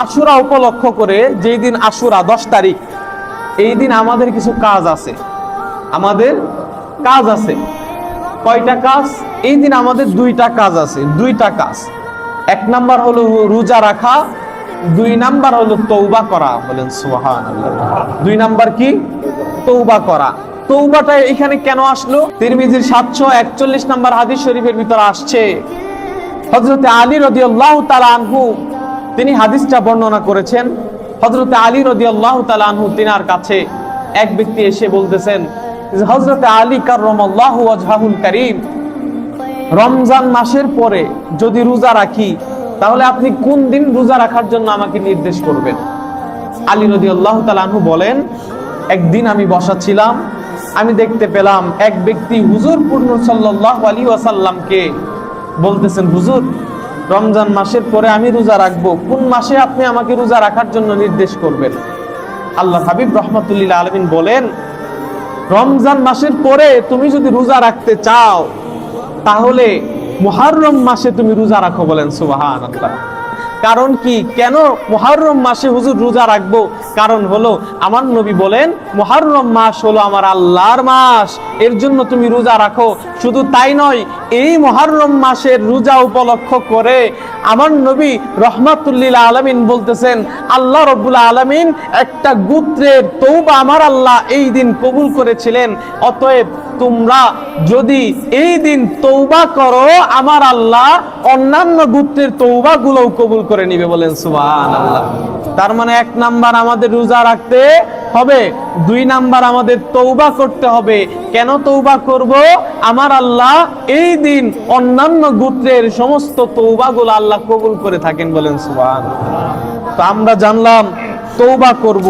আশুরা উপলক্ষ করে, যেই দিন আশুরা 10 তারিখ, এই দিন আমাদের কিছু কাজ আছে। আমাদের কাজ আছে কয়টা কাজ? এই দিন আমাদের 2টা কাজ আছে, 2টা কাজ। 1 নাম্বার হলো রোজা রাখা, 2 নাম্বার হলো তওবা করা। বলেন সুবহানাল্লাহ। 2 নাম্বার কি? তওবা করা। তওবাটা এখানে কেন আসলো? তিরমিজির 741 নাম্বার হাদিস শরীফের ভিতরে আসছে, হযরতে আলী রাদিয়াল্লাহু তাআলা আনহু তিনি হাদিসটা বর্ণনা করেছেন। হযরতে আলী রাদিয়াল্লাহু তাআলা আনহু তিনার কাছে এক ব্যক্তি এসে বলতেছেন, হযরতে আলী কাররামাল্লাহু ওয়াজহাহুল কারীম, রমজান মাসের পরে যদি রোজা রাখি তাহলে আপনি কোন দিন রোজা রাখার জন্য আমাকে নির্দেশ করবেন? আলী রাদিয়াল্লাহু তাআলা আনহু বলেন, একদিন আমি বসা ছিলাম, আমি দেখতে পেলাম এক ব্যক্তি হুজুর পূর্ণ সাল্লাল্লাহু আলাইহি ওয়াসাল্লামকে বলতেছেন, হুজুর রমজান মাসের পরে আমি রোজা রাখবো, কোন মাসে আপনি আমাকে রোজা রাখার জন্য নির্দেশ করবেন? আল্লাহ হাবিব রাহমাতুল্লিল আলামিন বলেন, রমজান মাসের পরে তুমি যদি রোজা রাখতে চাও তাহলে মুহররম মাসে তুমি রোজা রাখো। বলেন সুবহানাল্লাহ। কারণ কি? কেন মুহররম মাসে হুজুর রোজা রাখবো? কারণ হলো আমার নবী বলেন, মুহররম মাস হলো আমার আল্লাহর মাস, এর জন্য তুমি রোজা রাখো। শুধু তাই নয়, এই মুহররম মাসের রোজা উপলক্ষ করে আমার নবী রহমাতুল্লিল আলামিন বলতেছেন, আল্লাহ রাব্বুল আলামিন একটা গোত্রের তওবা আমার আল্লাহ এই দিন কবুল করেছিলেন। অতএব তোমরা যদি এই দিন তওবা করো, আমার আল্লাহ অন্যান্য গোত্রের তওবা গুলোও কবুল করে নিবে। বলেন সুবহানাল্লাহ। তার মানে 1 নাম্বার আমাদের রোজা রাখতে হবে, 2 নাম্বার আমাদের তওবা করতে হবে। কেন তওবা করব? আমার আল্লাহ এই দিন অন্যান্য গোত্রের সমস্ত তওবাগুলো আল্লাহ কবুল করে থাকেন। বলেন সুবহানাল্লাহ। তো আমরা জানলাম তওবা করব।